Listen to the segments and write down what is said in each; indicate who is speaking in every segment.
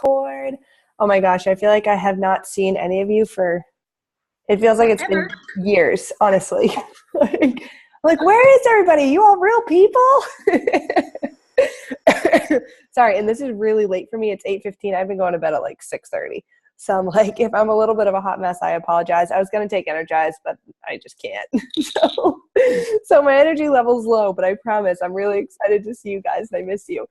Speaker 1: Discord. Oh my gosh, I feel like I have not seen any of you for, it feels like it's been years, honestly. like, where is everybody? You all real people? Sorry, and this is really late for me. It's 8:15. I've been going to bed at like 6:30. So I'm like, if I'm a little bit of a hot mess, I apologize. I was going to take Energize, but I just can't. So my energy level's low, but I promise I'm really excited to see you guys. I miss you.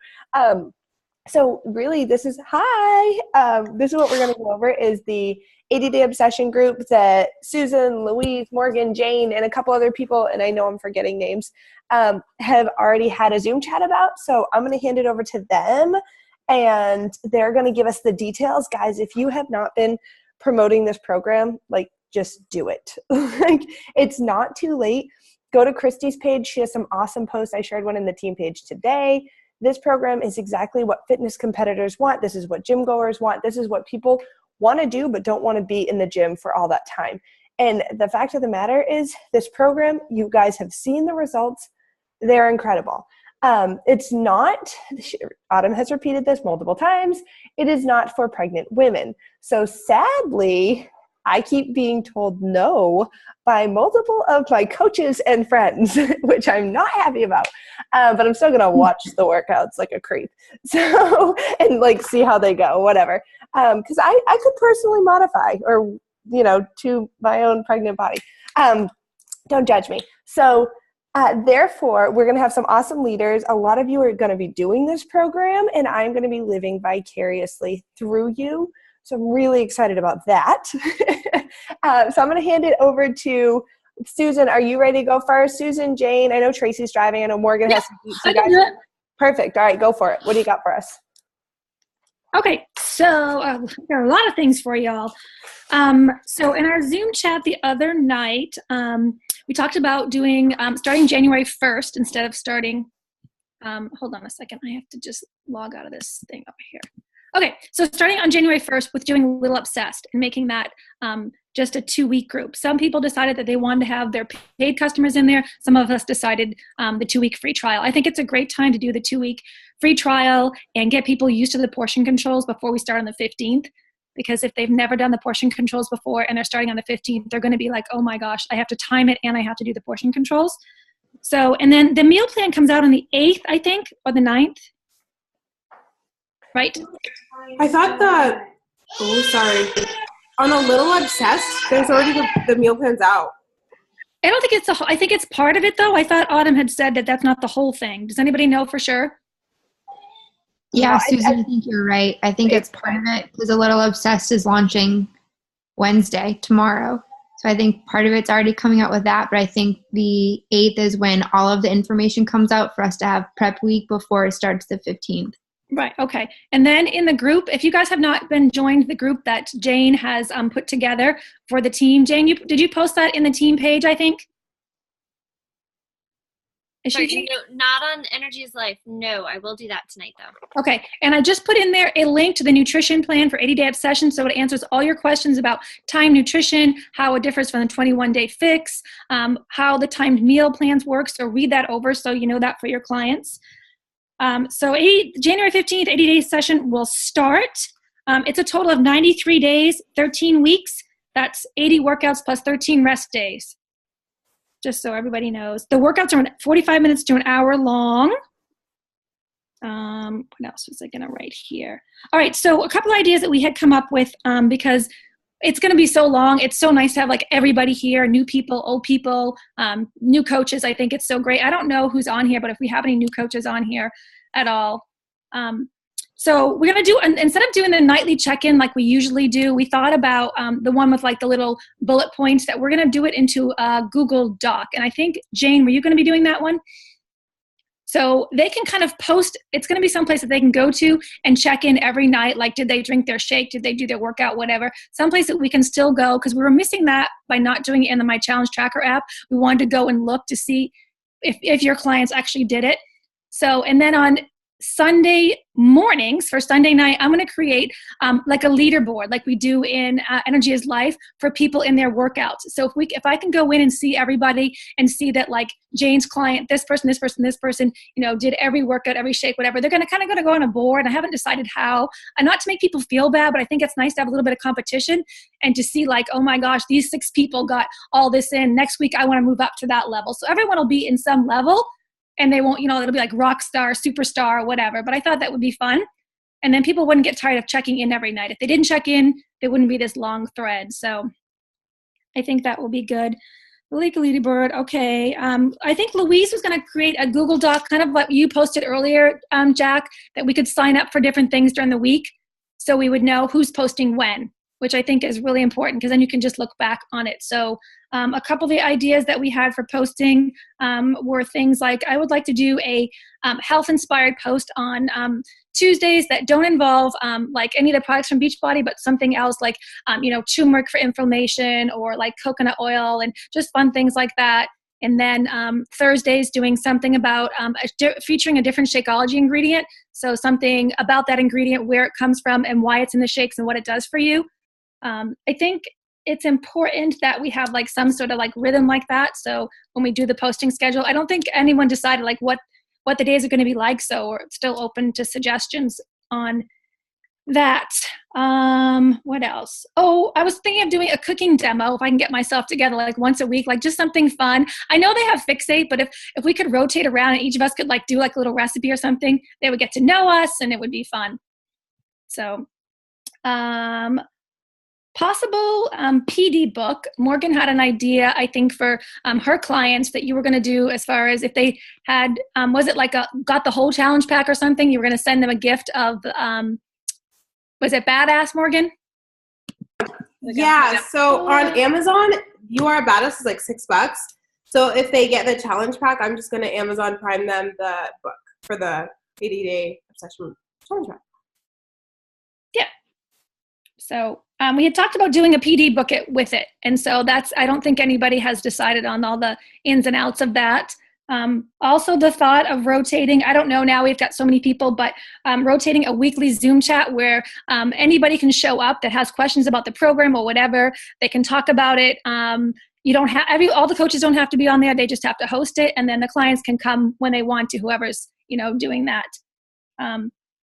Speaker 1: So really, this is this is what we're going to go over is the 80-Day Obsession group that Susan, Louise, Morgan, Jane, and a couple other people, and I know I'm forgetting names, have already had a Zoom chat about. So I'm going to hand it over to them, and they're going to give us the details. Guys, if you have not been promoting this program, like, just do it. Like, it's not too late. Go to Christy's page. She has some awesome posts. I shared one in the team page today. This program is exactly what fitness competitors want. This is what gym goers want. This is what people want to do but don't want to be in the gym for all that time. And the fact of the matter is, this program, you guys have seen the results. They're incredible. It's not, Autumn has repeated this multiple times, it is not for pregnant women. So sadly, I keep being told no by multiple of my coaches and friends, which I'm not happy about. But I'm still going to watch the workouts like a creep. So, and like see how they go, whatever. Because I could personally modify or, to my own pregnant body. Don't judge me. So, therefore, we're going to have some awesome leaders. A lot of you are going to be doing this program, and I'm going to be living vicariously through you. So I'm really excited about that. So I'm going to hand it over to Susan. Are you ready to go first? Susan, Jane, I know Tracy's driving. I know Morgan has some beats. You guys. Perfect. All right, go for it. What do you got for us?
Speaker 2: Okay, so there are a lot of things for y'all. So in our Zoom chat the other night, we talked about doing starting January 1st instead of starting, hold on a second, I have to just log out of this thing over here. Okay, so starting on January 1st with doing Little Obsessed and making that just a 2-week group. Some people decided that they wanted to have their paid customers in there. Some of us decided the 2-week free trial. I think it's a great time to do the 2-week free trial and get people used to the portion controls before we start on the 15th. Because if they've never done the portion controls before and they're starting on the 15th, they're going to be like, oh my gosh, I have to time it and I have to do the portion controls. So, and then the meal plan comes out on the 8th, I think, or the 9th. Right?
Speaker 3: I thought that, on a Little Obsessed, there's already the meal plans out.
Speaker 2: I don't think it's I think it's part of it though. I thought Autumn had said that that's not the whole thing. Does anybody know for sure?
Speaker 4: Yeah, Susan, I think you're right. I think it's part of it because A Little Obsessed is launching Wednesday, tomorrow. So I think part of it's already coming out with that, but I think the 8th is when all of the information comes out for us to have prep week before it starts the 15th.
Speaker 2: Right. Okay. And then in the group, if you guys have not been joined the group that Jane has put together for the team, Jane, did you post that in the team page, I think?
Speaker 5: Sorry, no, not on Energy's Life. No, I will do that tonight though.
Speaker 2: Okay. And I just put in there a link to the nutrition plan for 80-Day Obsession. So it answers all your questions about timed nutrition, how it differs from the 21-day fix, how the timed meal plans work. So read that over so you know that for your clients. So January 15th, 80-day session will start. It's a total of 93 days, 13 weeks. That's 80 workouts plus 13 rest days. Just so everybody knows. The workouts are 45 minutes to an hour long. What else was I going to write here? All right, so a couple ideas that we had come up with because it's going to be so long. It's so nice to have like everybody here, new people, old people, new coaches. I think it's so great. I don't know who's on here, but if we have any new coaches on here at all. So we're going to do, instead of doing the nightly check-in like we usually do, we thought about the one with like the little bullet points that we're going to do it into a Google Doc. And I think, Jane, were you going to be doing that one? So they can kind of post, it's going to be someplace that they can go to and check in every night. Like, did they drink their shake? Did they do their workout? Whatever. Someplace that we can still go because we were missing that by not doing it in the My Challenge Tracker app. We wanted to go and look to see if your clients actually did it. So, and then on Sunday mornings for Sunday night, I'm going to create like a leaderboard, like we do in Energy is Life for people in their workouts. So if I can go in and see everybody and see that like Jane's client, this person, did every workout, every shake, whatever, they're going to go on a board. I haven't decided how, and not to make people feel bad, but I think it's nice to have a little bit of competition and to see like, oh my gosh, these 6 people got all this in. Next week, I want to move up to that level. So everyone will be in some level. And they won't, it'll be like rock star, superstar, whatever. But I thought that would be fun. And then people wouldn't get tired of checking in every night. If they didn't check in, there wouldn't be this long thread. So I think that will be good. The leaderboard, okay. I think Louise was going to create a Google Doc, kind of what you posted earlier, Jack, that we could sign up for different things during the week so we would know who's posting when, which I think is really important because then you can just look back on it. So a couple of the ideas that we had for posting were things like I would like to do a health-inspired post on Tuesdays that don't involve like any of the products from Beachbody, but something else like, turmeric for inflammation or like coconut oil and just fun things like that. And then Thursdays doing something about featuring a different Shakeology ingredient. So something about that ingredient, where it comes from and why it's in the shakes and what it does for you. I think it's important that we have like some sort of like rhythm like that. So when we do the posting schedule, I don't think anyone decided like what the days are going to be like. So we're still open to suggestions on that. What else? Oh, I was thinking of doing a cooking demo if I can get myself together like once a week, like just something fun. I know they have Fixate, but if we could rotate around and each of us could like do like a little recipe or something, they would get to know us and it would be fun. So, possible PD book. Morgan had an idea, I think, for her clients that you were going to do as far as if they had, was it like got the whole challenge pack or something? You were going to send them a gift of, was it Badass, Morgan?
Speaker 3: Yeah, so on Amazon, You Are a Badass is like $6. So if they get the challenge pack, I'm just going to Amazon Prime them the book for the 80-day obsession challenge pack.
Speaker 2: Yeah. So we had talked about doing a PD book with it. And so I don't think anybody has decided on all the ins and outs of that. Also the thought of rotating, I don't know now, we've got so many people, but rotating a weekly Zoom chat where anybody can show up that has questions about the program or whatever. They can talk about it. You don't have, all the coaches don't have to be on there. They just have to host it. And then the clients can come when they want to, whoever's, doing that.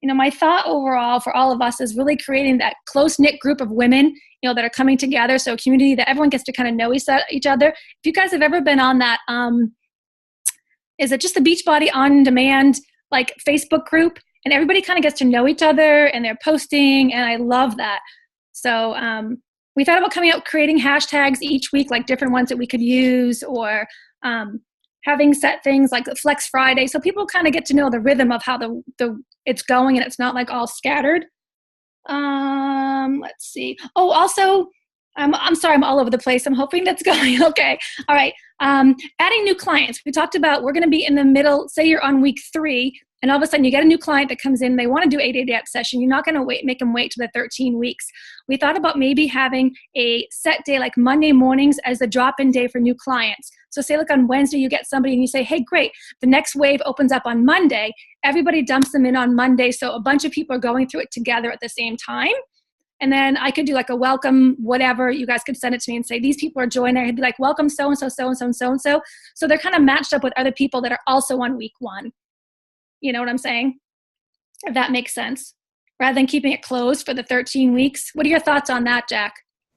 Speaker 2: My thought overall for all of us is really creating that close-knit group of women, that are coming together. So a community that everyone gets to kind of know each other. If you guys have ever been on that, is it just the Beachbody On Demand, like Facebook group? And everybody kind of gets to know each other and they're posting. And I love that. So we thought about coming out, creating hashtags each week, like different ones that we could use, or having set things like Flex Friday. So people kind of get to know the rhythm of how it's going and it's not like all scattered. Let's see. Oh, also, I'm sorry, I'm all over the place. I'm hoping that's going okay. All right. Adding new clients. We talked about we're going to be in the middle. Say you're on week 3 and all of a sudden you get a new client that comes in. They want to do 8-day session. You're not going to make them wait to the 13 weeks. We thought about maybe having a set day like Monday mornings as the drop-in day for new clients. So say like on Wednesday you get somebody and you say, hey, great. The next wave opens up on Monday. Everybody dumps them in on Monday. So a bunch of people are going through it together at the same time. And then I could do like a welcome, whatever. You guys could send it to me and say, these people are joining. I'd be like, welcome so-and-so, so-and-so, and so-and-so. So they're kind of matched up with other people that are also on week 1. You know what I'm saying? If that makes sense. Rather than keeping it closed for the 13 weeks. What are your thoughts on that, Jack?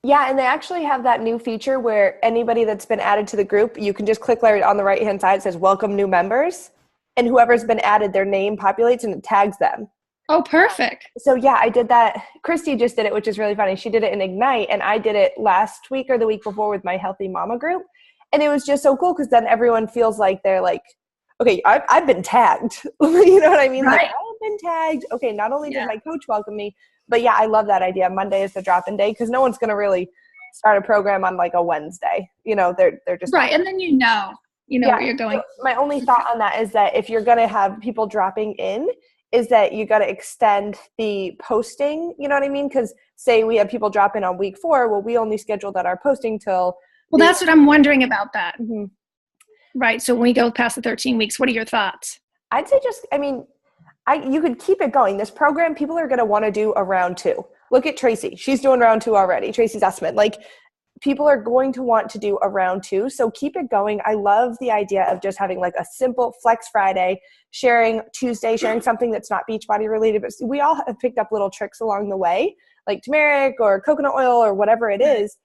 Speaker 1: Yeah, and they actually have that new feature where anybody that's been added to the group, you can just click there on the right-hand side. It says, welcome new members. And whoever's been added, their name populates and it tags them.
Speaker 2: Oh, perfect.
Speaker 1: So yeah, I did that. Christy just did it, which is really funny. She did it in Ignite, and I did it last week or the week before with my Healthy Mama group. And it was just so cool because then everyone feels like they're like, okay, I've been tagged. You know what I mean?
Speaker 2: Right.
Speaker 1: Like, I've been tagged. Okay, not only did my coach welcome me, but yeah, I love that idea. Monday is the drop-in day because no one's going to really start a program on like a Wednesday. They're just
Speaker 2: right. And then you know where you're going.
Speaker 1: So my only thought on that is that if you're going to have people dropping in, is that you got to extend the posting, you know what I mean? Because say we have people drop in on week 4, well, we only scheduled that our posting till.
Speaker 2: Well, that's what I'm wondering about that.
Speaker 1: Mm-hmm.
Speaker 2: Right. So when we go past the 13 weeks, what are your thoughts?
Speaker 1: I'd say you could keep it going. This program, people are going to want to do a round 2. Look at Tracy. She's doing round 2 already. Tracy Sussman. Like, people are going to want to do a round 2. So keep it going. I love the idea of just having like a simple Flex Friday, sharing Tuesday, sharing something that's not Beachbody related. But we all have picked up little tricks along the way, like turmeric or coconut oil or whatever it is.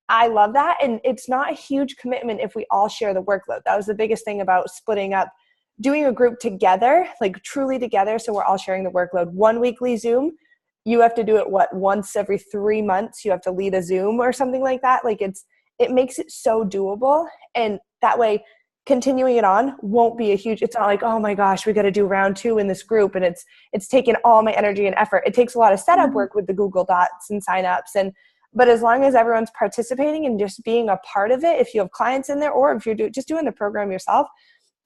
Speaker 1: I love that. And it's not a huge commitment if we all share the workload. That was the biggest thing about splitting up, doing a group together, like truly together. So we're all sharing the workload. 1 weekly Zoom. You have to do it, once every 3 months, you have to lead a Zoom or something like that. Like it makes it so doable. And that way continuing it on won't be it's not like, oh my gosh, we got to do round 2 in this group. And it's taken all my energy and effort. It takes a lot of setup work with the Google Docs and signups. But as long as everyone's participating and just being a part of it, if you have clients in there, or if you're just doing the program yourself,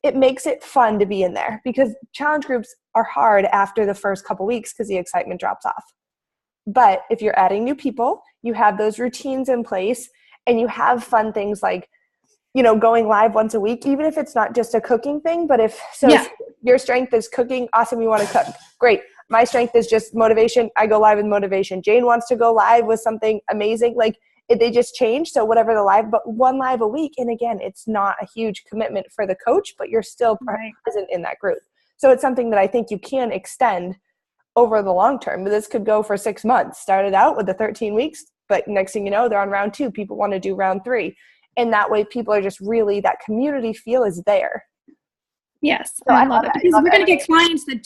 Speaker 1: it makes it fun to be in there, because challenge groups are hard after the first couple weeks because the excitement drops off. But if you're adding new people, you have those routines in place, and you have fun things like, going live once a week, even if it's not just a cooking thing. But if your strength is cooking, awesome, you want to cook, great. My strength is just motivation. I go live with motivation. Jane wants to go live with something amazing. Like, they just change. So whatever the live, but 1 live a week. And again, it's not a huge commitment for the coach, but you're still present in that group. So it's something that I think you can extend over the long term. But this could go for 6 months. Started out with the 13 weeks, but next thing you know, they're on round 2. People want to do round 3. And that way people are just really, that community feel is there.
Speaker 2: Yes.
Speaker 1: So
Speaker 2: I love it. Because we're going to get clients that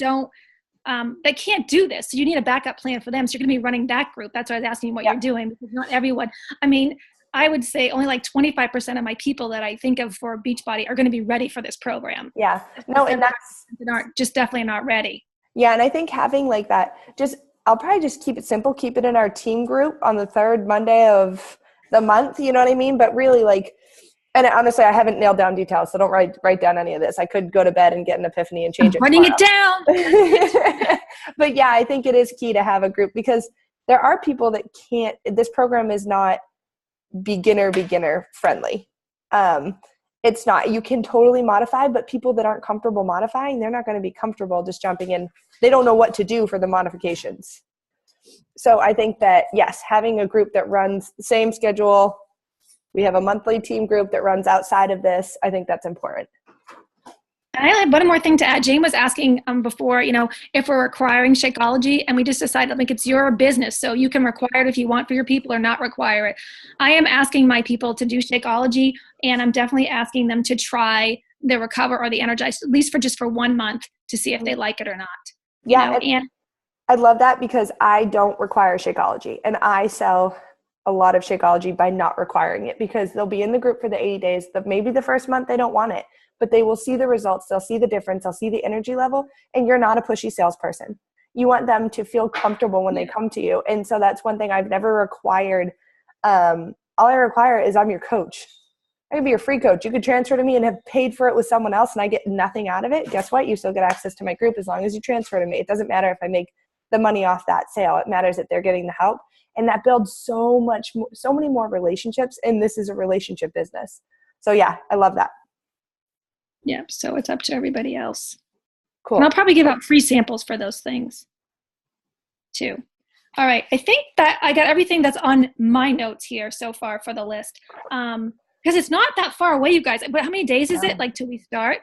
Speaker 2: that can't do this. So you need a backup plan for them. So you're going to be running that group. That's why I was asking what you're doing, because not everyone, I would say only like 25% of my people that I think of for Beachbody are going to be ready for this program.
Speaker 1: Yeah. No, and that's
Speaker 2: just definitely not ready.
Speaker 1: Yeah. And I think having like that, I'll probably just keep it simple, keep it in our team group on the 3rd Monday of the month. You know what I mean? But really, like, and honestly, I haven't nailed down details, so don't write down any of this. I could go to bed and get an epiphany and change it.
Speaker 2: Writing it down.
Speaker 1: But yeah, I think it is key to have a group, because there are people that can't. This program is not beginner friendly. It's not. You can totally modify, but people that aren't comfortable modifying, they're not going to be comfortable just jumping in. They don't know what to do for the modifications. So I think that, yes, having a group that runs the same schedule. We have a monthly team group that runs outside of this. I think that's important.
Speaker 2: And I have one more thing to add. Jane was asking before, if we're requiring Shakeology, and we just decided, like, it's your business. So you can require it if you want for your people, or not require it. I am asking my people to do Shakeology, and I'm definitely asking them to try the Recover or the Energize, at least for 1 month, to see if they like it or not.
Speaker 1: Yeah. And I love that, because I don't require Shakeology, and I sell a lot of Shakeology by not requiring it, because they'll be in the group for the 80 days. Maybe the first month they don't want it, but they will see the results. They'll see the difference. They'll see the energy level, and you're not a pushy salesperson. You want them to feel comfortable when they come to you. And so that's one thing I've never required. All I require is I'm your coach. I can be your free coach. You could transfer to me and have paid for it with someone else, and I get nothing out of it. Guess what? You still get access to my group as long as you transfer to me. It doesn't matter if I make the money off that sale. It matters that they're getting the help. And that builds so many more relationships. And this is a relationship business. So yeah, I love that.
Speaker 2: Yeah. So it's up to everybody else.
Speaker 1: Cool.
Speaker 2: And I'll probably give out free samples for those things too. All right. I think that I got everything that's on my notes here so far for the list. Because it's not that far away, you guys. But how many days is it, like, till we start?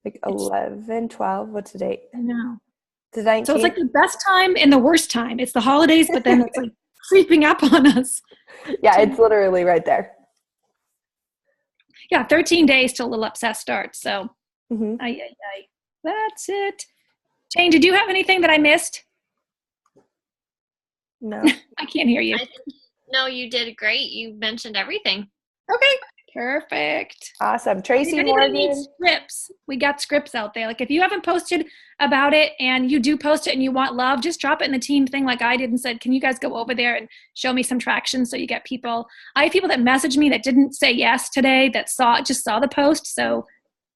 Speaker 1: Like 11, 12. What's the date?
Speaker 2: I know.
Speaker 1: The 19th.
Speaker 2: So it's like the best time and the worst time. It's the holidays, but then it's like creeping up on us.
Speaker 1: Yeah, it's literally right there.
Speaker 2: Yeah, 13 days till Little Obsessed starts. So
Speaker 1: Mm-hmm.
Speaker 2: That's it. Jane, did you have anything that I missed?
Speaker 1: No.
Speaker 2: I can't hear you.
Speaker 5: No, you did great. You mentioned everything.
Speaker 2: Okay. Perfect.
Speaker 1: Awesome. Tracy
Speaker 2: If anybody
Speaker 1: Morgan.
Speaker 2: needs scripts, we got scripts out there. Like, if you haven't posted about it and you do post it and you want love, just drop it in the team thing like I did and said, can you guys go over there and show me some traction so you get people. I have people that messaged me that didn't say yes today that just saw the post. So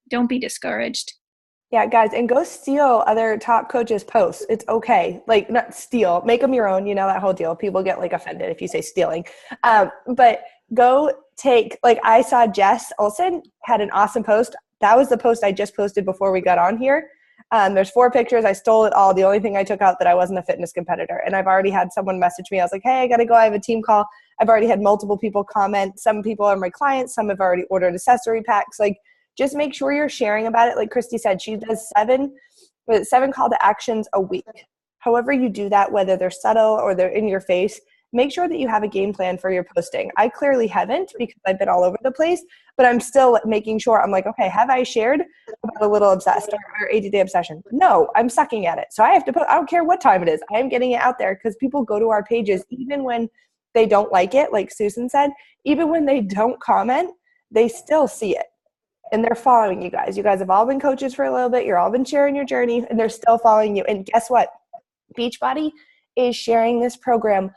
Speaker 2: don't be discouraged.
Speaker 1: Yeah, guys, and go steal other top coaches' posts. It's okay. Like, not steal. Make them your own. You know that whole deal. People get, like, offended if you say stealing. But go take, like, I saw Jess Olsen had an awesome post. That was the post I just posted before we got on here. There's 4 pictures. I stole it all. The only thing I took out that I wasn't a fitness competitor. And I've already had someone message me. I was like, hey, I got to go. I have a team call. I've already had multiple people comment. Some people are my clients. Some have already ordered accessory packs. Like, just make sure you're sharing about it. Like Christy said, she does 7 call to actions a week. However you do that, whether they're subtle or they're in your face, make sure that you have a game plan for your posting. I clearly haven't because I've been all over the place, but I'm still making sure. I'm like, okay, have I shared about a little obsessed or 80-day obsession? No, I'm sucking at it. So I have to put, I don't care what time it is. I am getting it out there because people go to our pages even when they don't like it, like Susan said, even when they don't comment, they still see it. And they're following you guys. You guys have all been coaches for a little bit. You're all been sharing your journey, and they're still following you. And guess what? Beachbody is sharing this program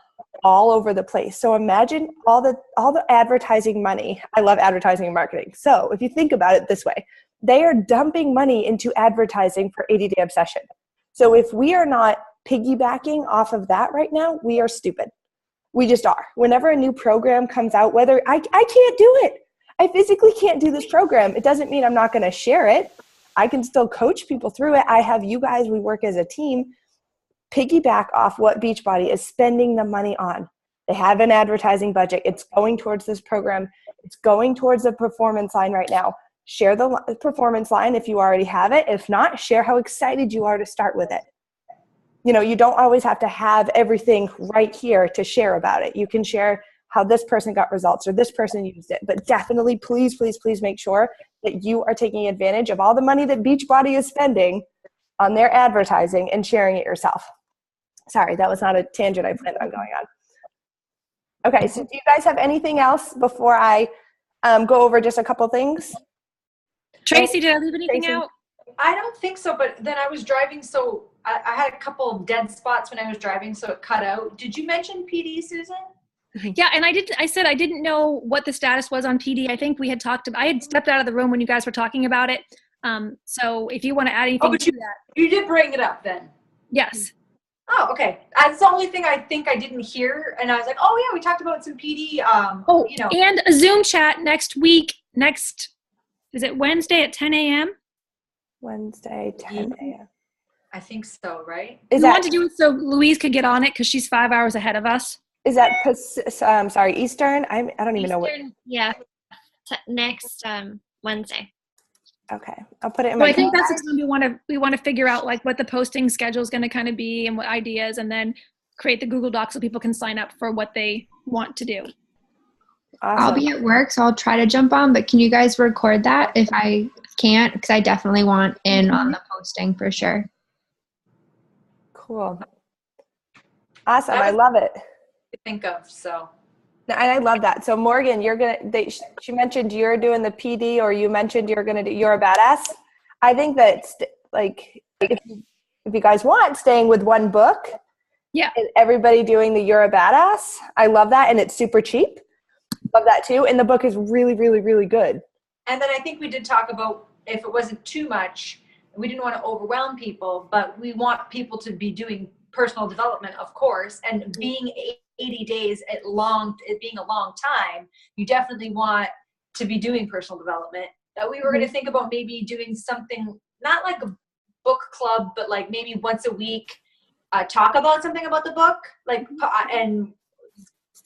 Speaker 1: all over the place. So imagine all the advertising money. I love advertising and marketing. So if you think about it this way, they are dumping money into advertising for 80-day obsession. So if we are not piggybacking off of that right now, we are stupid. We just are. Whenever a new program comes out, whether I can't do it. I physically can't do this program. It doesn't mean I'm not going to share it. I can still coach people through it. I have you guys, we work as a team, piggyback off what Beachbody is spending the money on. They have an advertising budget. It's going towards this program. It's going towards the performance line right now. Share the performance line if you already have it. If not, share how excited you are to start with it. You know, you don't always have to have everything right here to share about it. You can share how this person got results or this person used it. But definitely, please, please, please make sure that you are taking advantage of all the money that Beachbody is spending on their advertising and sharing it yourself. Sorry, that was not a tangent I planned on going on. Okay, so do you guys have anything else before I go over just a couple things?
Speaker 2: Tracy, did I leave anything
Speaker 1: Tracy?
Speaker 2: out?
Speaker 6: I don't think so, but then I was driving, so I had a couple of dead spots when I was driving, so it cut out. Did you mention PD, Susan?
Speaker 2: Yeah, and I said I didn't know what the status was on PD. I think we had talked about, I had stepped out of the room when you guys were talking about it. So if you want to add anything
Speaker 6: but
Speaker 2: to that.
Speaker 6: You did bring it up then.
Speaker 2: Yes.
Speaker 6: Oh, okay. That's the only thing I think I didn't hear, and I was like, oh yeah, we talked about some PD.
Speaker 2: And a Zoom chat next week. Is it Wednesday at 10 a.m.?
Speaker 1: Wednesday, 10 a.m.
Speaker 6: I think so, right?
Speaker 1: Is
Speaker 2: We want
Speaker 1: that
Speaker 2: to do it so Louise could get on it because she's 5 hours ahead of us.
Speaker 1: Eastern? I don't even know what.
Speaker 5: Eastern, yeah. Next Wednesday.
Speaker 1: Okay, I'll put it in
Speaker 2: So
Speaker 1: my.
Speaker 2: I think that's the time we want to figure out like what the posting schedule is going to kind of be and what ideas, and then create the Google Doc so people can sign up for what they want to do.
Speaker 1: Awesome.
Speaker 4: I'll be at work, so I'll try to jump on, but can you guys record that if I can't? Because I definitely want in on the posting for sure.
Speaker 1: Cool. Awesome. I love it.
Speaker 6: To think of, so.
Speaker 1: And I love that. So Morgan, she mentioned you're doing the PD, or you mentioned you're a badass. I think that like if you guys want, staying with one book,
Speaker 2: yeah,
Speaker 1: and everybody doing the You're a Badass. I love that, and it's super cheap. Love that too. And the book is really, really, really good.
Speaker 6: And then I think we did talk about if it wasn't too much, we didn't want to overwhelm people, but we want people to be doing personal development, of course, and being 80 days it being a long time, you definitely want to be doing personal development. That we were going to think about maybe doing something, not like a book club, but like maybe once a week, talk about something about the book, like, and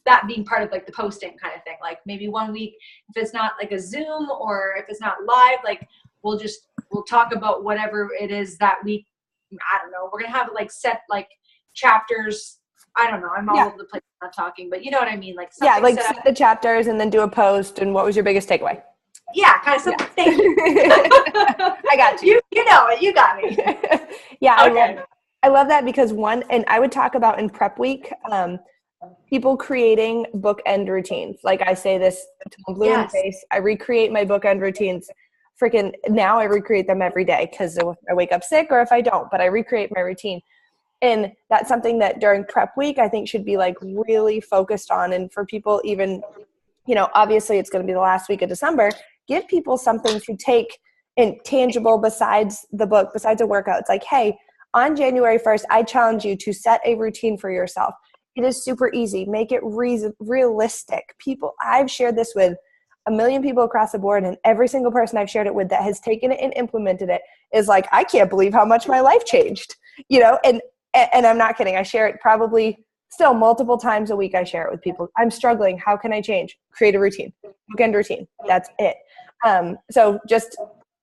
Speaker 6: that being part of like the posting kind of thing. Like maybe 1 week, if it's not like a Zoom or if it's not live, like we'll talk about whatever it is that week. I don't know. We're going to have like set like chapters. I don't know. I'm all over the place not talking, but you know what I mean? Like
Speaker 1: set the chapters and then do a post. And what was your biggest takeaway?
Speaker 6: Yeah, kind of something. Thank you.
Speaker 1: I got you.
Speaker 6: You know it. You got me.
Speaker 1: Yeah,
Speaker 6: okay.
Speaker 1: I love that because and I would talk about in prep week, people creating bookend routines. Like I say this to blue in the face. I recreate my bookend routines. Freaking now I recreate them every day because I wake up sick or if I don't, but I recreate my routine. And that's something that during prep week, I think should be like really focused on. And for people even, obviously it's going to be the last week of December, give people something to take in tangible besides the book, besides a workout. It's like, hey, on January 1st, I challenge you to set a routine for yourself. It is super easy. Make it realistic. People, I've shared this with 1 million people across the board, and every single person I've shared it with that has taken it and implemented it is like, I can't believe how much my life changed, you know, and I'm not kidding. I share it probably still multiple times a week. I share it with people. I'm struggling. How can I change? Create a routine, bookend routine. That's it. So just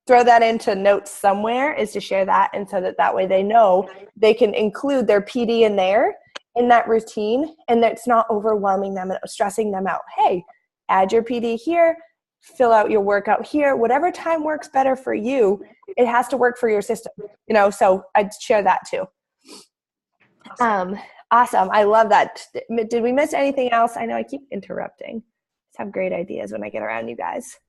Speaker 1: throw that into notes somewhere, is to share that. And so that way they know they can include their PD in there, in that routine, and that's not overwhelming them and stressing them out. Hey, add your PD here, fill out your workout here, whatever time works better for you, it has to work for your system, you know, so I'd share that too. Awesome. I love that. Did we miss anything else? I know I keep interrupting. I have great ideas when I get around you guys.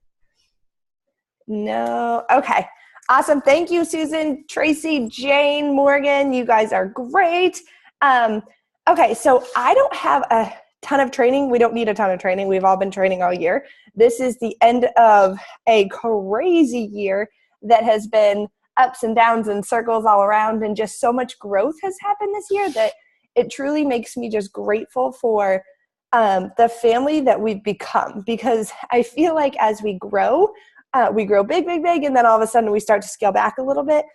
Speaker 1: No. Okay. Awesome. Thank you, Susan, Tracy, Jane, Morgan. You guys are great. Okay. So I don't have a ton of training. We don't need a ton of training. We've all been training all year. This is the end of a crazy year that has been ups and downs and circles all around, and just so much growth has happened this year that it truly makes me just grateful for the family that we've become, because I feel like as we grow big, and then all of a sudden we start to scale back a little bit,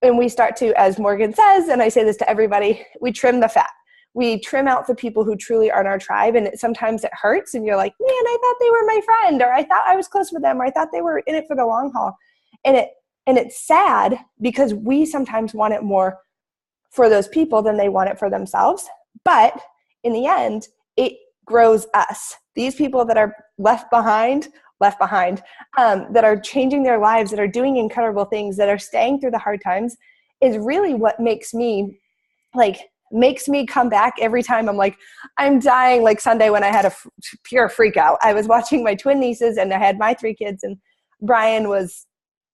Speaker 1: and we start to, as Morgan says, and I say this to everybody, we trim the fat. We trim out the people who truly aren't our tribe, and sometimes it hurts, and you're like, man, I thought they were my friend, or I thought I was close with them, or I thought they were in it for the long haul. And it's sad because we sometimes want it more for those people than they want it for themselves. But in the end, it grows us. These people that are left behind, that are changing their lives, that are doing incredible things, that are staying through the hard times, is really what makes me come back every time. I'm like, I'm dying. Like Sunday when I had a pure freak out, I was watching my twin nieces, and I had my 3 kids, and Brian was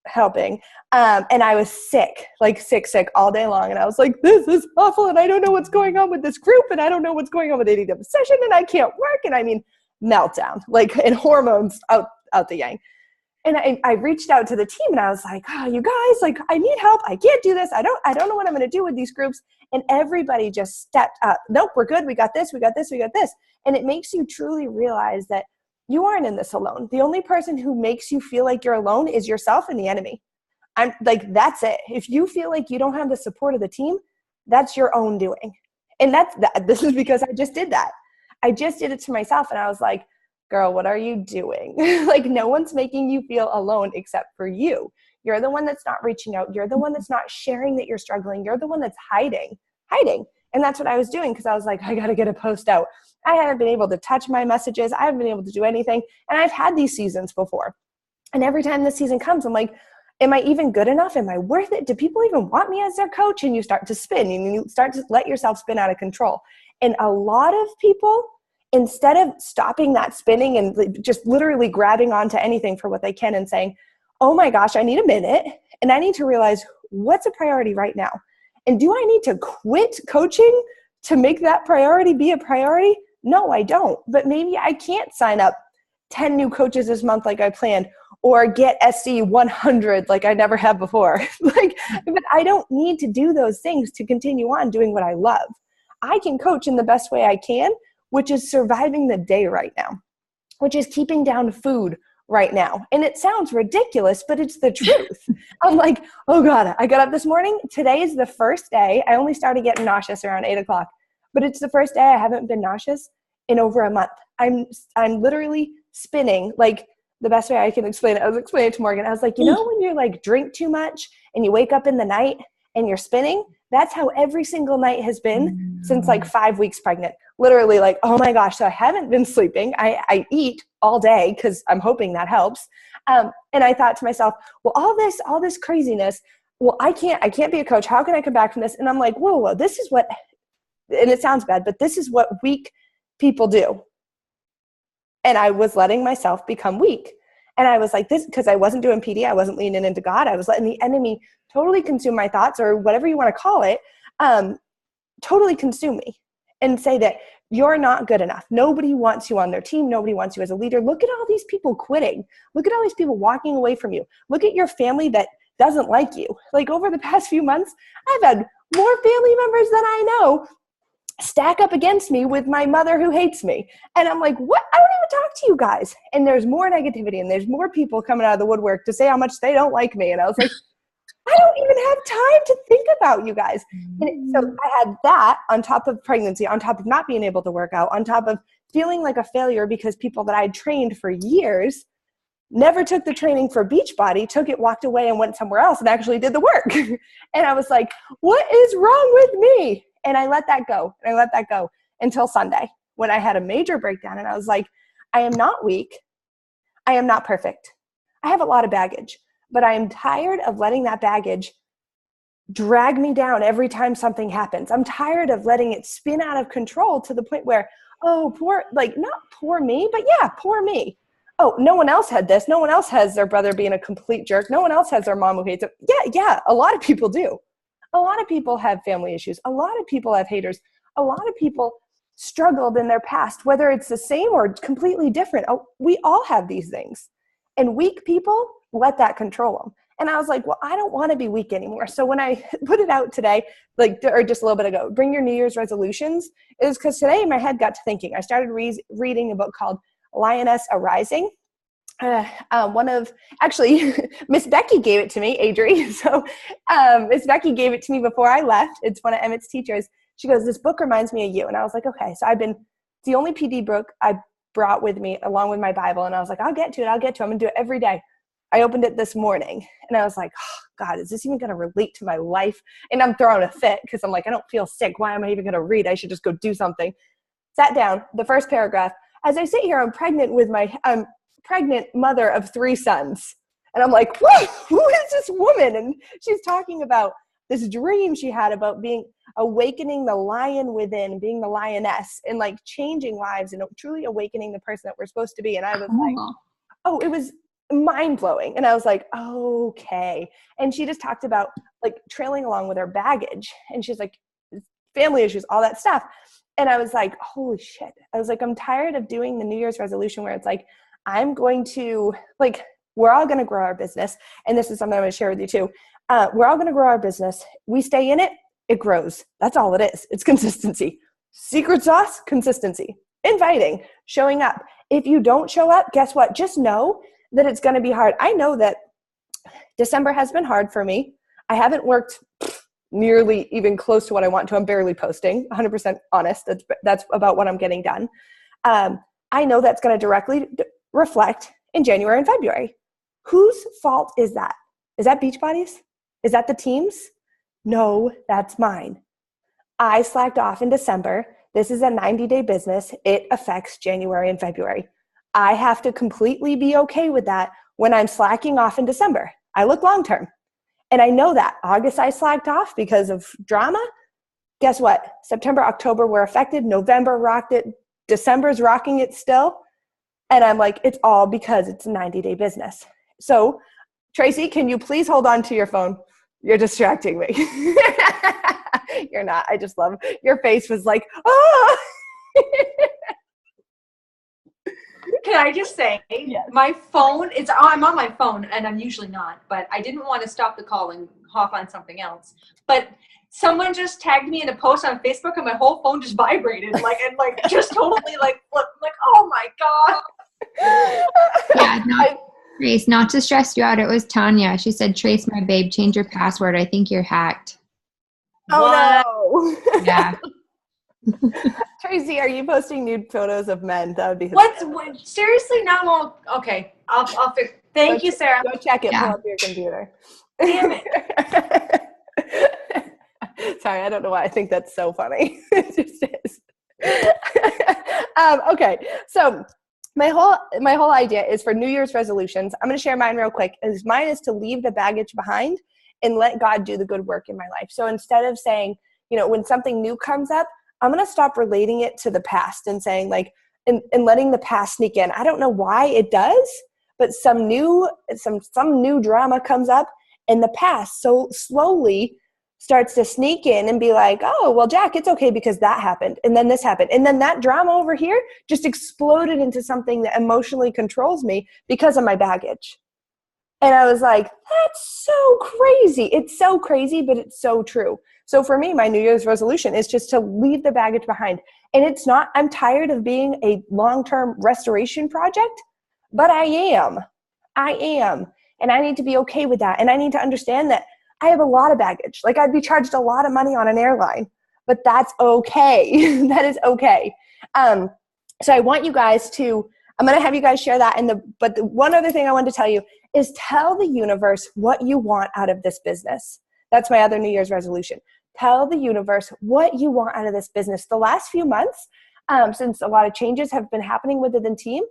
Speaker 1: helping. And I was sick all day long. And I was like, this is awful. And I don't know what's going on with this group. And I don't know what's going on with ADD Obsession. And I can't work. And I mean, meltdown, and hormones out the yang. And I reached out to the team, and I was like, oh, you guys, I need help. I can't do this. I don't know what I'm going to do with these groups. And everybody just stepped up. Nope, we're good. We got this. And it makes you truly realize that you aren't in this alone. The only person who makes you feel like you're alone is yourself and the enemy. I'm like, that's it. If you feel like you don't have the support of the team, that's your own doing. And this is because I just did that. I just did it to myself. And I was like, girl, what are you doing? No one's making you feel alone except for you. You're the one that's not reaching out. You're the one that's not sharing that you're struggling. You're the one that's hiding. And that's what I was doing, because I was like, I got to get a post out. I haven't been able to touch my messages. I haven't been able to do anything. And I've had these seasons before. And every time this season comes, I'm like, am I even good enough? Am I worth it? Do people even want me as their coach? And you start to spin, and you start to let yourself spin out of control. And a lot of people, instead of stopping that spinning and just literally grabbing onto anything for what they can and saying, oh my gosh, I need a minute, and I need to realize what's a priority right now. And do I need to quit coaching to make that priority be a priority? No, I don't. But maybe I can't sign up 10 new coaches this month like I planned, or get SC 100 like I never have before. But I don't need to do those things to continue on doing what I love. I can coach in the best way I can, which is surviving the day right now, which is keeping down food right now. And it sounds ridiculous, but it's the truth. I'm like, oh God, I got up this morning. Today is the first day. I only started getting nauseous around 8 o'clock, but it's the first day I haven't been nauseous in over a month. I'm literally spinning. The best way I can explain it, I was explaining it to Morgan. I was like, when you're drink too much and you wake up in the night and you're spinning, that's how every single night has been since 5 weeks pregnant. Literally oh my gosh. So I haven't been sleeping. I eat all day because I'm hoping that helps. And I thought to myself, well, all this craziness, well, I can't be a coach. How can I come back from this? And I'm like, whoa, this is what, and it sounds bad, but this is what weak people do. And I was letting myself become weak. And I was like this, because I wasn't doing PD. I wasn't leaning into God. I was letting the enemy totally consume my thoughts, or whatever you want to call it, totally consume me and say that you're not good enough. Nobody wants you on their team. Nobody wants you as a leader. Look at all these people quitting. Look at all these people walking away from you. Look at your family that doesn't like you. Over the past few months, I've had more family members than I know stack up against me with my mother who hates me. And I'm like, what? I don't even talk to you guys. And there's more negativity and there's more people coming out of the woodwork to say how much they don't like me. And I was like, I don't even have time to think about you guys. And so I had that on top of pregnancy, on top of not being able to work out, on top of feeling like a failure because people that I'd trained for years never took the training for Beachbody, took it, walked away, and went somewhere else and actually did the work. And I was like, what is wrong with me? And I let that go. And I let that go until Sunday when I had a major breakdown. And I was like, I am not weak. I am not perfect. I have a lot of baggage, but I am tired of letting that baggage drag me down every time something happens. I'm tired of letting it spin out of control to the point where, oh, poor, like not poor me, but yeah, poor me. Oh, no one else had this. No one else has their brother being a complete jerk. No one else has their mom who hates them. Yeah, a lot of people do. A lot of people have family issues. A lot of people have haters. A lot of people struggled in their past, whether it's the same or completely different. Oh, we all have these things. And weak people let that control them. And I was like, well, I don't want to be weak anymore. So when I put it out today, or just a little bit ago, bring your New Year's resolutions, it was because today my head got to thinking. I started reading a book called Lioness Arising. Actually, Miss Becky gave it to me, Adri. So Miss Becky gave it to me before I left. It's one of Emmett's teachers. She goes, this book reminds me of you. And I was like, okay. So it's the only PD book I brought with me along with my Bible. And I was like, I'll get to it. I'm going to do it every day. I opened it this morning and I was like, oh, God, is this even going to relate to my life? And I'm throwing a fit because I'm like, I don't feel sick. Why am I even going to read? I should just go do something. Sat down, the first paragraph. As I sit here, I'm pregnant mother of 3 sons. And I'm like, whoa, who is this woman? And she's talking about this dream she had about awakening the lion within, being the lioness, and like changing lives and truly awakening the person that we're supposed to be. And I was like, oh, it was mind-blowing. And I was like, okay. And she just talked about like trailing along with her baggage. And she's like, family issues, all that stuff. And I was like, holy shit. I was like, I'm tired of doing the New Year's resolution where it's like, I'm going to, like, we're all going to grow our business. And this is something I'm going to share with you too. We're all going to grow our business. We stay in it, it grows. That's all it is. It's consistency. Secret sauce, consistency. Inviting, showing up. If you don't show up, guess what? Just know that it's going to be hard. I know that December has been hard for me. I haven't worked nearly even close to what I want to. I'm barely posting, 100% honest. That's about what I'm getting done. I know that's going to directly reflect in January and February. Whose fault is that? Is that Beachbody's? Is that the team's? No, that's mine. I slacked off in December. This is a 90-day business. It affects January and February. I have to completely be okay with that when I'm slacking off in December. I look long-term. And I know that. August I slacked off because of drama. Guess what? September, October were affected. November rocked it. December's rocking it still. And I'm like, it's all because it's a 90-day business. So, Tracy, can you please hold on to your phone? You're distracting me. You're not. I just love your face was like, oh.
Speaker 6: Can I just say,
Speaker 1: yes.
Speaker 6: My phone, I'm on my phone and I'm usually not, but I didn't want to stop the call and hop on something else. But someone just tagged me in a post on Facebook and my whole phone just vibrated, just totally flipped. Like, oh my God.
Speaker 4: Yeah, Trace, not to stress you out, it was Tanya. She said, Trace, my babe, change your password. I think you're hacked.
Speaker 1: Oh no.
Speaker 4: Yeah.
Speaker 1: Tracy, are you posting nude photos of men? That would be
Speaker 6: what seriously? Not long. Okay, I'll fix. Thank you, Sarah.
Speaker 1: Go check it.
Speaker 4: Yeah.
Speaker 1: Pull up your computer.
Speaker 6: Damn it.
Speaker 1: Sorry, I don't know why I think that's so funny. It just is. Okay, so my whole idea is for New Year's resolutions. I'm going to share mine real quick. Mine is to leave the baggage behind and let God do the good work in my life. So instead of saying, when something new comes up, I'm going to stop relating it to the past and saying and letting the past sneak in. I don't know why it does, but some new drama comes up and the past so slowly starts to sneak in and be like, oh, well, Jack, it's okay because that happened. And then this happened. And then that drama over here just exploded into something that emotionally controls me because of my baggage. And I was like, that's so crazy. It's so crazy, but it's so true. So for me, my New Year's resolution is just to leave the baggage behind. And it's not, I'm tired of being a long-term restoration project, but I am. And I need to be okay with that. And I need to understand that I have a lot of baggage. Like, I'd be charged a lot of money on an airline, but that's okay. That is okay. So I want you guys to, I'm going to have you guys share that but the one other thing I wanted to tell you is tell the universe what you want out of this business. That's my other New Year's resolution. Tell the universe what you want out of this business. The last few months, since a lot of changes have been happening within the team,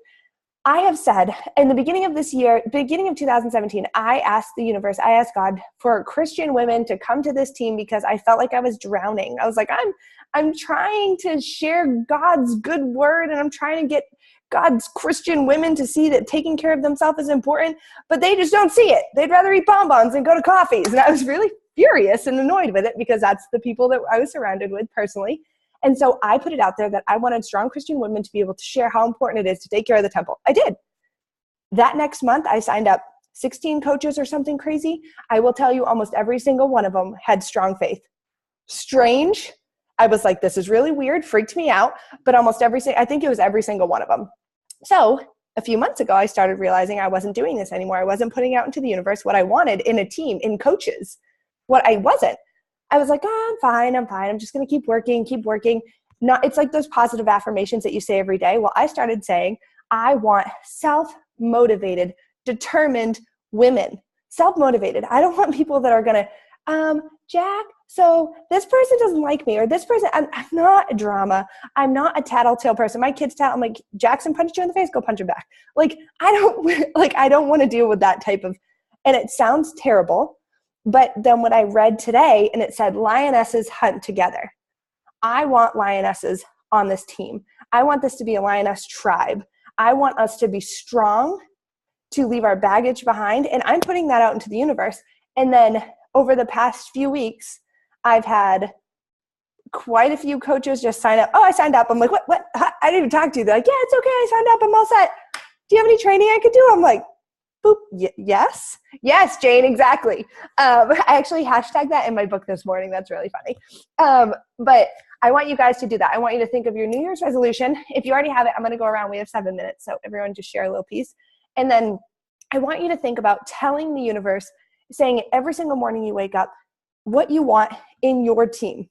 Speaker 1: I have said in the beginning of this year, beginning of 2017, I asked the universe, I asked God for Christian women to come to this team because I felt like I was drowning. I was like, I'm trying to share God's good word, and I'm trying to get God's Christian women to see that taking care of themselves is important, but they just don't see it. They'd rather eat bonbons and go to coffees. And I was really furious and annoyed with it because that's the people that I was surrounded with personally. And so I put it out there that I wanted strong Christian women to be able to share how important it is to take care of the temple. I did. That next month, I signed up 16 coaches or something crazy. I will tell you, almost every single one of them had strong faith. Strange. I was like, this is really weird, freaked me out. But almost I think it was every single one of them. So a few months ago, I started realizing I wasn't doing this anymore. I wasn't putting out into the universe what I wanted in a team, in coaches. What I wasn't. I was like, I'm fine. I'm just going to keep working. It's like those positive affirmations that you say every day. Well, I started saying, I want self-motivated, determined women. Self-motivated. I don't want people that are going to, Jack, so this person doesn't like me, or this person, I'm not a drama. I'm not a tattletale person. My kids I'm like, Jackson punched you in the face, go punch him back. Like, I don't want to deal with that type of, and it sounds terrible. But then when I read today and it said lionesses hunt together, I want lionesses on this team. I want this to be a lioness tribe. I want us to be strong, to leave our baggage behind. And I'm putting that out into the universe. And then over the past few weeks, I've had quite a few coaches just sign up. Oh, I signed up. I'm like, what? I didn't even talk to you. They're like, yeah, it's okay. I signed up. I'm all set. Do you have any training I could do? I'm like, boop. Yes, Jane, exactly. I actually hashtagged that in my book this morning. That's really funny. But I want you guys to do that. I want you to think of your New Year's resolution. If you already have it, I'm going to go around. We have 7 minutes, so everyone just share a little piece. And then I want you to think about telling the universe, saying it every single morning you wake up, what you want in your team,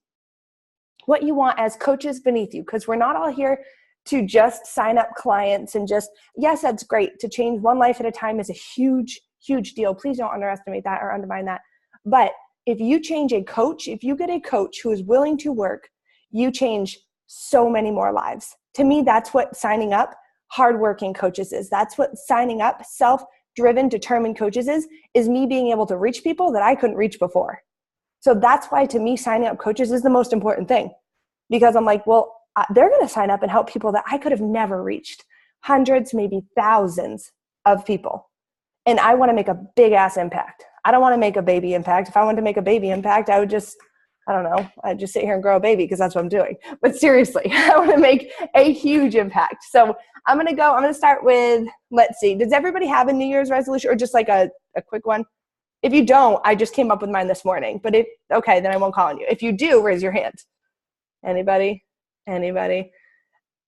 Speaker 1: what you want as coaches beneath you, because we're not all here to just sign up clients and just, yes, that's great. To change one life at a time is a huge, huge deal. Please don't underestimate that or undermine that. But if you change a coach, if you get a coach who is willing to work, you change so many more lives. To me, that's what signing up hardworking coaches is. That's what signing up self-driven, determined coaches is me being able to reach people that I couldn't reach before. So that's why, to me, signing up coaches is the most important thing, because I'm like, well, they're going to sign up and help people that I could have never reached. Hundreds, maybe thousands of people. And I want to make a big ass impact. I don't want to make a baby impact. If I wanted to make a baby impact, I'd just sit here and grow a baby, because that's what I'm doing. But seriously, I want to make a huge impact. So I'm going to start with, let's see, does everybody have a New Year's resolution, or just like a quick one? If you don't, I just came up with mine this morning. But okay, then I won't call on you. If you do, raise your hand. Anybody?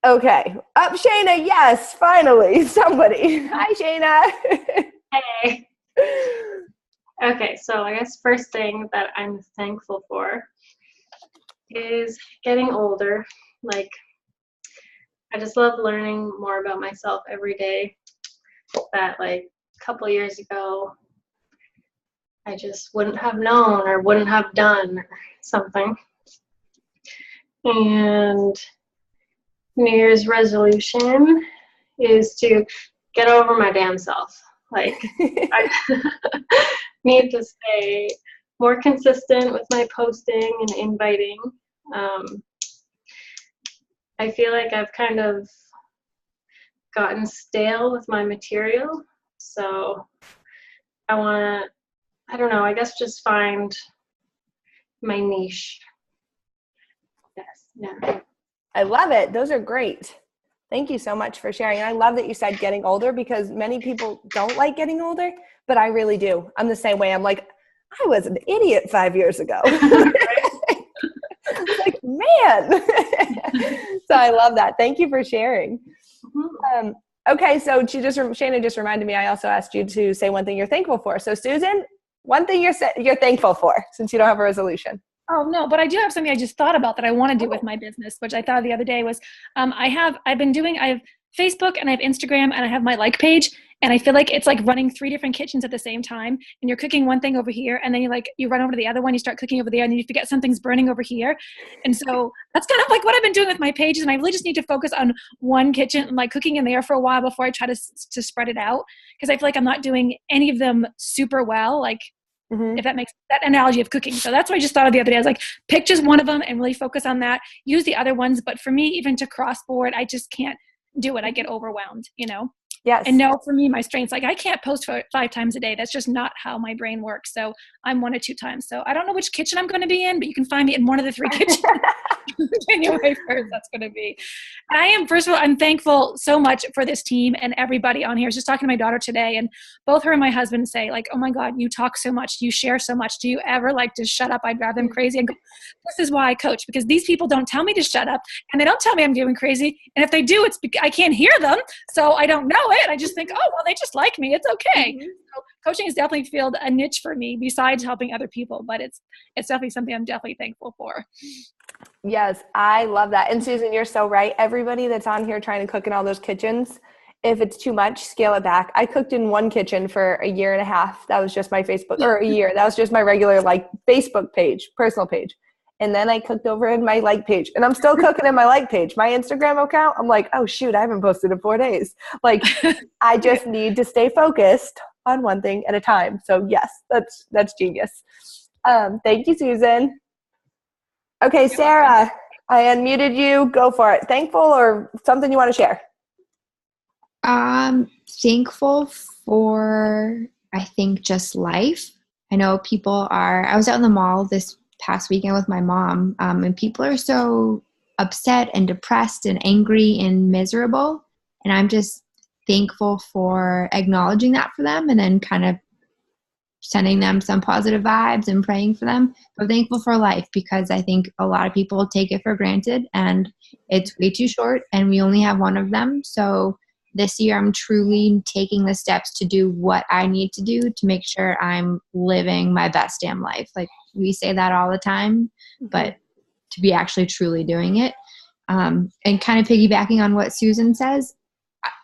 Speaker 1: Okay. Up, Shayna. Yes, finally, somebody. Hi, Shayna.
Speaker 7: Hey. Okay, so I guess first thing that I'm thankful for is getting older. Like, I just love learning more about myself every day. That, like, a couple years ago, I just wouldn't have known or wouldn't have done or something. And New Year's resolution is to get over my damn self. Like, I need to stay more consistent with my posting and inviting. I feel like I've kind of gotten stale with my material. So I want to, I don't know, I guess just find my niche. Yes. Yeah.
Speaker 1: I love it. Those are great. Thank you so much for sharing. And I love that you said getting older, because many people don't like getting older, but I really do. I'm the same way. I'm like, I was an idiot 5 years ago. can. So I love that. Thank you for sharing. Okay, so Shannon just reminded me, I also asked you to say one thing you're thankful for. So Susan, one thing you're thankful for, since you don't have a resolution.
Speaker 2: Oh no, but I do have something I just thought about that I want to do with my business, which I thought the other day was, I have Facebook and I have Instagram and I have my like page, and I feel like it's like running 3 different kitchens at the same time, and you're cooking one thing over here, and then you run over to the other one, you start cooking over there, and then you forget something's burning over here. And so that's kind of like what I've been doing with my pages, and I really just need to focus on one kitchen and like cooking in there for a while before I try to spread it out, because I feel like I'm not doing any of them super well, like if that makes that analogy of cooking. So that's what I just thought of the other day. I was like, pick just one of them and really focus on that. Use the other ones. But for me, even to cross board, I just can't do it. I get overwhelmed,
Speaker 1: Yes.
Speaker 2: And no, for me, my strengths, like I can't post for 5 times a day. That's just not how my brain works. So I'm 1 or 2 times. So I don't know which kitchen I'm going to be in, but you can find me in one of the 3 kitchens. January 1st, that's going to be. First of all, I'm thankful so much for this team and everybody on here. I was just talking to my daughter today, and both her and my husband say like, oh my God, you talk so much. You share so much. Do you ever like to shut up? I drive them crazy. And go, this is why I coach, because these people don't tell me to shut up, and they don't tell me I'm doing crazy. And if they do, it's I can't hear them. So I don't know it. I just think, oh, well, they just like me. It's okay. So coaching has definitely filled a niche for me besides helping other people, but it's definitely something I'm definitely thankful for.
Speaker 1: Yes, I love that. And Susan, you're so right. Everybody that's on here trying to cook in all those kitchens, if it's too much, scale it back. I cooked in one kitchen for a year and a half. That was just my Facebook, or a year. That was just my regular like Facebook page, personal page. And then I cooked over in my like page, and I'm still cooking in my like page. My Instagram account, I'm like, oh shoot, I haven't posted in 4 days. Like, I just need to stay focused on one thing at a time. So yes, that's genius. Thank you, Susan. Okay, Sarah, I unmuted you. Go for it. Thankful or something you want to share?
Speaker 4: Thankful for, I think, just life. I know I was out in the mall this past weekend with my mom, and people are so upset and depressed and angry and miserable. And I'm just thankful for acknowledging that for them and then kind of sending them some positive vibes and praying for them. I'm thankful for life, because I think a lot of people take it for granted, and it's way too short, and we only have one of them. So this year I'm truly taking the steps to do what I need to do to make sure I'm living my best damn life. Like, we say that all the time, but to be actually truly doing it. And kind of piggybacking on what Susan says,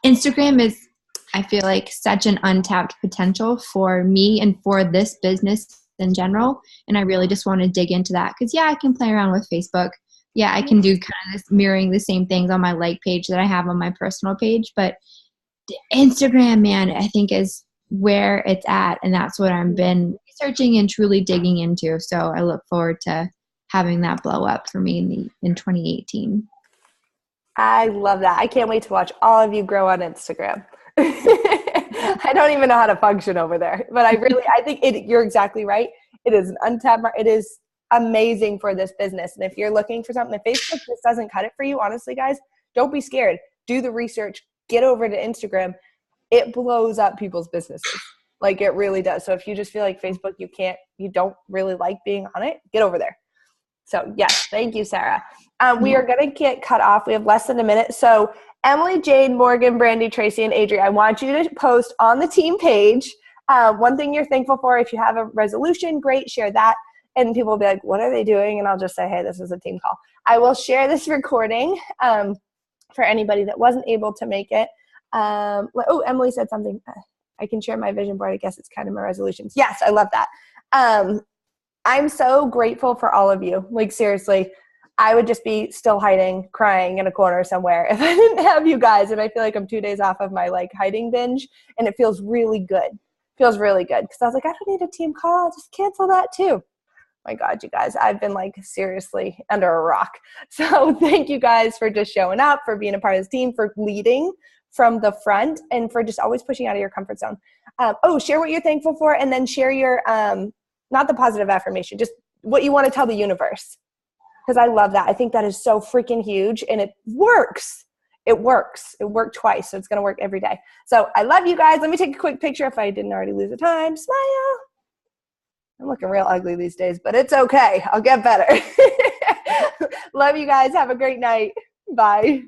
Speaker 4: Instagram is, I feel like, such an untapped potential for me and for this business in general. And I really just want to dig into that, because I can play around with Facebook. I can do kind of this mirroring the same things on my like page that I have on my personal page. But Instagram, man, I think is where it's at. And that's what I've been researching and truly digging into. So I look forward to having that blow up for me in 2018.
Speaker 1: I love that. I can't wait to watch all of you grow on Instagram. I don't even know how to function over there, but I think you're exactly right. It is an untapped market. It is amazing for this business. And if you're looking for something, if Facebook just doesn't cut it for you, honestly, guys, don't be scared. Do the research. Get over to Instagram. It blows up people's businesses. Like, it really does. So if you just feel like Facebook, you don't really like being on it, get over there. So yes, thank you, Sarah. We are going to get cut off. We have less than a minute. So Emily, Jade, Morgan, Brandy, Tracy, and Adri, I want you to post on the team page one thing you're thankful for. If you have a resolution, great, share that. And people will be like, what are they doing? And I'll just say, hey, this is a team call. I will share this recording for anybody that wasn't able to make it. Emily said something. I can share my vision board. I guess it's kind of my resolutions. Yes, I love that. I'm so grateful for all of you. Like, seriously, I would just be still hiding, crying in a corner somewhere if I didn't have you guys. And I feel like I'm 2 days off of my hiding binge, and it feels really good. Feels really good, because I was like, I don't need a team call. I'll just cancel that too. My God, you guys, I've been seriously under a rock. So thank you guys for just showing up, for being a part of this team, for leading from the front, and for just always pushing out of your comfort zone. Share what you're thankful for, and then share your, not the positive affirmation, just what you want to tell the universe. Because I love that. I think that is so freaking huge, and it works. It works. It worked twice, so it's going to work every day. So I love you guys. Let me take a quick picture if I didn't already lose the time. Smile. I'm looking real ugly these days, but it's okay. I'll get better. Love you guys. Have a great night. Bye.